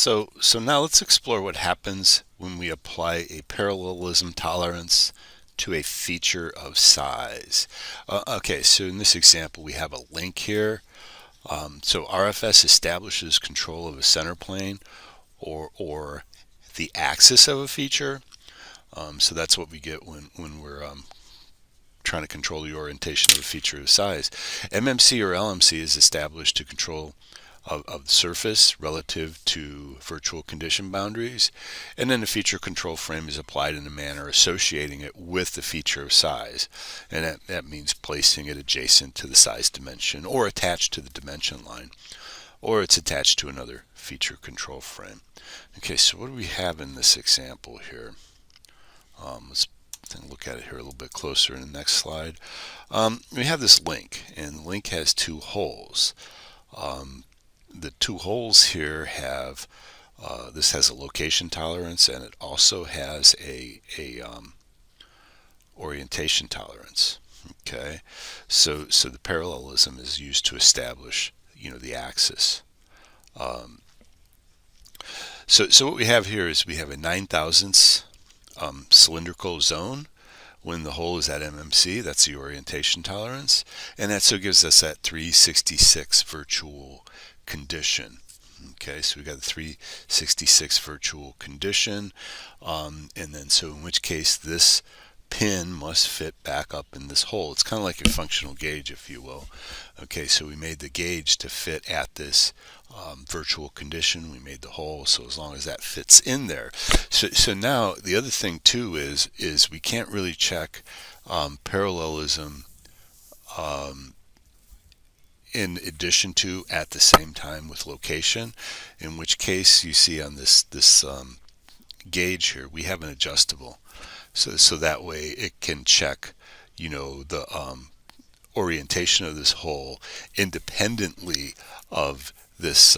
So now let's explore what happens when we apply a parallelism tolerance to a feature of size. Okay, so in this example, we have a link here. So RFS establishes control of a center plane or the axis of a feature. So that's what we get when we're trying to control the orientation of a feature of size. MMC or LMC is established to control of the surface relative to virtual condition boundaries, and then the feature control frame is applied in a manner associating it with the feature of size, and that means placing it adjacent to the size dimension or attached to the dimension line, or it's attached to another feature control frame. Okay, so what do we have in this example here? Let's look at it here a little bit closer in the next slide. We have this link, and the link has two holes. The two holes here have this has a location tolerance, and it also has a orientation tolerance. Okay, so the parallelism is used to establish the axis. So what we have here is we have a 9/1000 cylindrical zone when the hole is at MMC. That's the orientation tolerance, and that so gives us that 366 virtual condition. Okay, so we got the 366 virtual condition, and then so in which case this pin must fit back up in this hole. It's kind of like a functional gauge, if you will. Okay, so we made the gauge to fit at this virtual condition. We made the hole, so as long as that fits in there. So now the other thing too is we can't really check parallelism in addition to at the same time with location, in which case you see on this gauge here we have an adjustable, so that way it can check the orientation of this hole independently of this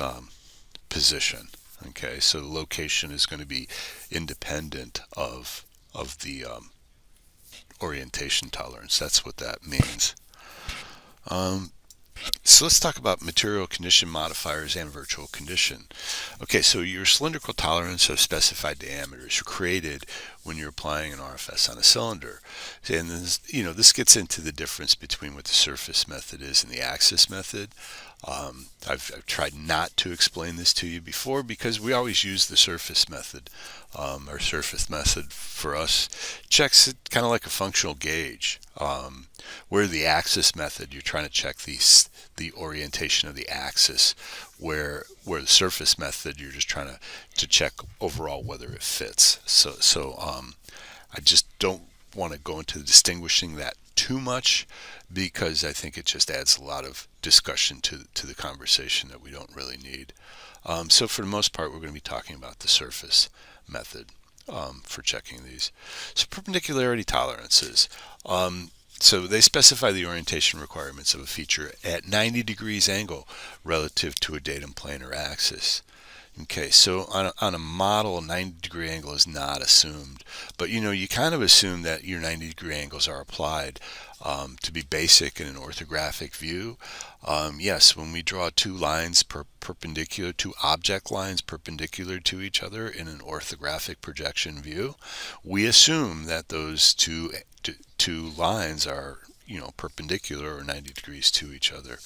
position. Okay, so the location is going to be independent of the orientation tolerance. That's what that means. So let's talk about material condition modifiers and virtual condition. Okay, so your cylindrical tolerance of specified diameters are created when you're applying an RFS on a cylinder. And this gets into the difference between what the surface method is and the axis method. I've tried not to explain this to you before because we always use the surface method. Our surface method for us checks it kind of like a functional gauge. Where the axis method, you're trying to check the orientation of the axis, where the surface method, you're just trying to check overall whether it fits. So I just don't want to go into distinguishing that too much because I think it just adds a lot of discussion to the conversation that we don't really need. So for the most part, we're going to be talking about the surface method for checking these. So perpendicularity tolerances. So they specify the orientation requirements of a feature at 90 degrees angle relative to a datum plane or axis. Okay, so on a model, a 90-degree angle is not assumed, but you kind of assume that your 90-degree angles are applied to be basic in an orthographic view. Yes, when we draw two lines perpendicular, two object lines perpendicular to each other in an orthographic projection view, we assume that those two lines are perpendicular or 90 degrees to each other.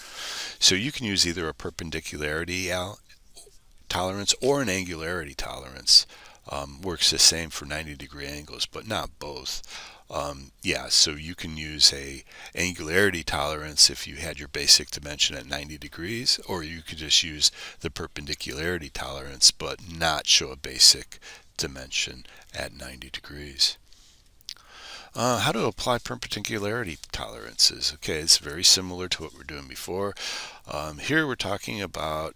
So you can use either a perpendicularity tolerance or an angularity tolerance. Works the same for 90-degree angles, but not both. So you can use a angularity tolerance if you had your basic dimension at 90 degrees, or you could just use the perpendicularity tolerance but not show a basic dimension at 90 degrees. How to apply perpendicularity tolerances. Okay, it's very similar to what we're doing before. Here we're talking about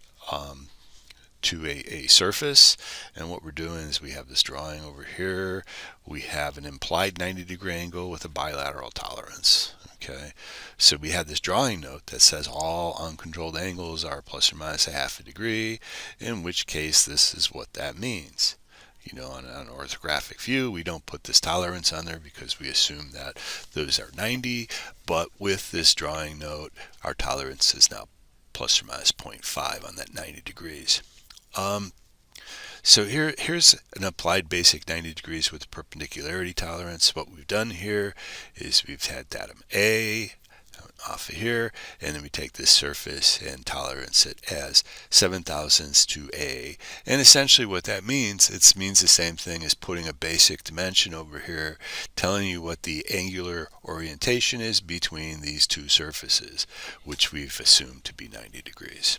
to a surface, and what we're doing is we have this drawing over here. We have an implied 90-degree angle with a bilateral tolerance. Okay, so we have this drawing note that says all uncontrolled angles are plus or minus a half a degree, in which case this is what that means. On an orthographic view, we don't put this tolerance on there because we assume that those are 90, but with this drawing note, our tolerance is now plus or minus 0.5 on that 90 degrees. So here's an applied basic 90 degrees with perpendicularity tolerance. What we've done here is we've had datum A off of here, and then we take this surface and tolerance it as 7 thousandths to A. And essentially what that means, it means the same thing as putting a basic dimension over here, telling you what the angular orientation is between these two surfaces, which we've assumed to be 90 degrees.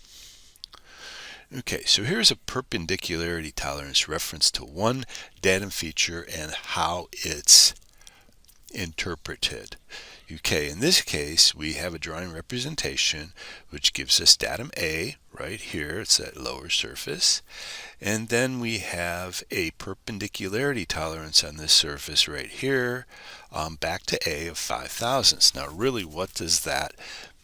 Okay, so here's a perpendicularity tolerance reference to one datum feature and how it's interpreted. Okay, in this case, we have a drawing representation which gives us datum A right here. It's that lower surface. And then we have a perpendicularity tolerance on this surface right here back to A of 5 thousandths. Now, really, what does that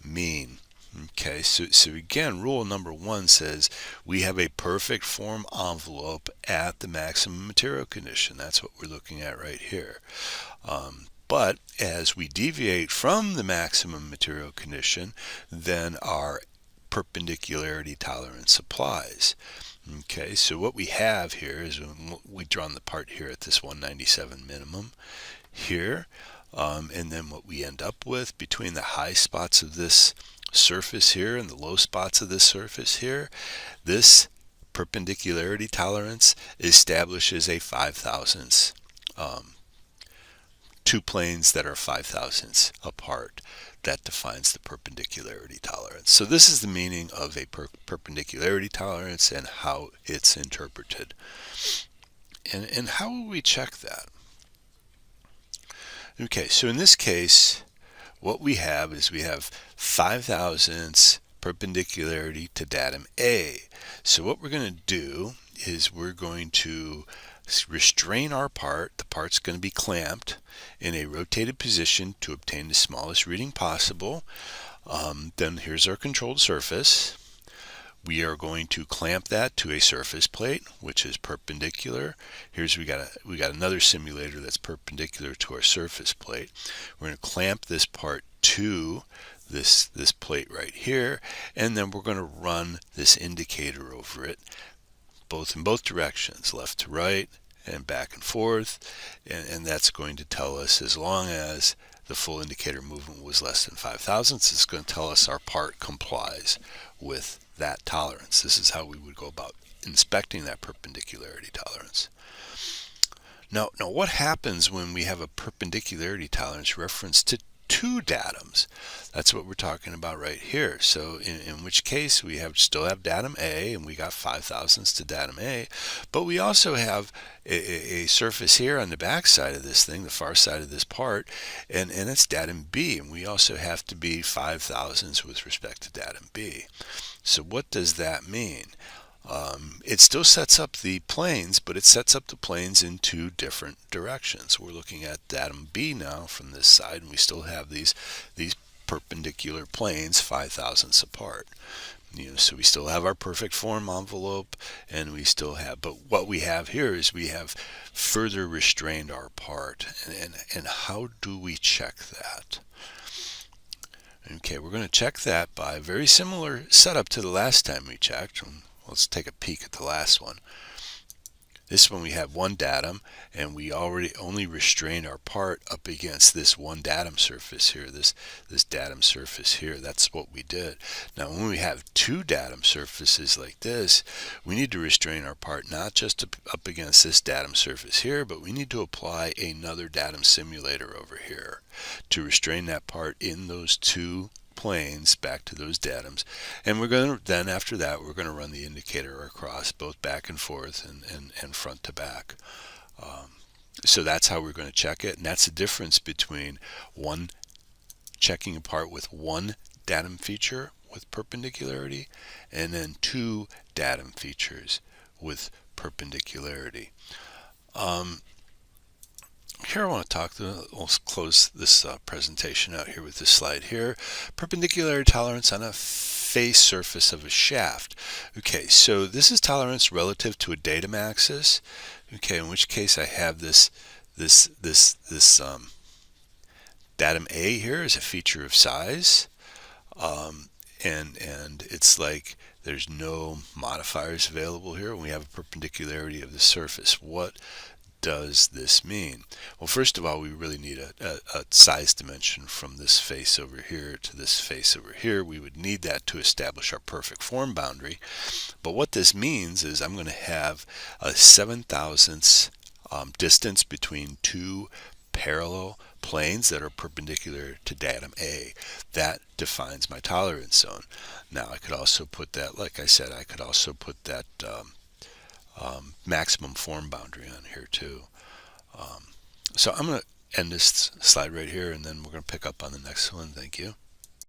mean? Okay, so again, rule number 1 says we have a perfect form envelope at the maximum material condition. That's what we're looking at right here. But as we deviate from the maximum material condition, then our perpendicularity tolerance applies. Okay, so what we have here is we've drawn the part here at this 197 minimum here, and then what we end up with between the high spots of this surface here and the low spots of this surface here, this perpendicularity tolerance establishes a 5 thousandths, two planes that are 5 thousandths apart. That defines the perpendicularity tolerance. So this is the meaning of a perpendicularity tolerance and how it's interpreted. And how will we check that? Okay, so in this case, what we have is we have 5 thousandths perpendicularity to datum A. So what we're going to do is we're going to restrain our part. The part's going to be clamped in a rotated position to obtain the smallest reading possible. Then here's our controlled surface. We are going to clamp that to a surface plate, which is perpendicular. Here's we got another simulator that's perpendicular to our surface plate. We're going to clamp this part to this plate right here, and then we're going to run this indicator over it, in both directions, left to right and back and forth, and that's going to tell us, as long as the full indicator movement was less than 5 thousandths, it's going to tell us our part complies with that tolerance. This is how we would go about inspecting that perpendicularity tolerance. Now what happens when we have a perpendicularity tolerance reference to two datums? That's what we're talking about right here. So in which case we still have datum A, and we got 5 thousandths to datum A, but we also have a surface here on the back side of this thing, the far side of this part, and it's datum B, and we also have to be 5 thousandths with respect to datum B. So what does that mean? It still sets up the planes, but it sets up the planes in two different directions. We're looking at datum B now from this side, and we still have these perpendicular planes 5 thousandths apart. So we still have our perfect form envelope, and we still have, but what we have here is we have further restrained our part. And how do we check that? Okay, we're going to check that by a very similar setup to the last time we checked. Let's take a peek at the last one. This one we have one datum, and we only restrain our part up against this one datum surface here, this datum surface here. That's what we did. Now when we have two datum surfaces like this, we need to restrain our part not just up against this datum surface here, but we need to apply another datum simulator over here to restrain that part in those two planes back to those datums. And we're going to then, after that, we're going to run the indicator across both back and forth and front to back. So that's how we're going to check it, and that's the difference between checking a part with one datum feature with perpendicularity and then two datum features with perpendicularity. Here I want to we'll close this presentation out here with this slide here. Perpendicularity tolerance on a face surface of a shaft. Okay, so this is tolerance relative to a datum axis. Okay, in which case I have this datum A here is a feature of size, and it's like There's no modifiers available here, and we have a perpendicularity of the surface. What does this mean? Well, first of all, we really need a size dimension from this face over here to this face over here. We would need that to establish our perfect form boundary. But what this means is I'm going to have a 7/1000 distance between two parallel planes that are perpendicular to datum A. That defines my tolerance zone. Now I could also put that, like I said, I could also put that maximum form boundary on here too. So I'm going to end this slide right here, and then we're going to pick up on the next one. Thank you.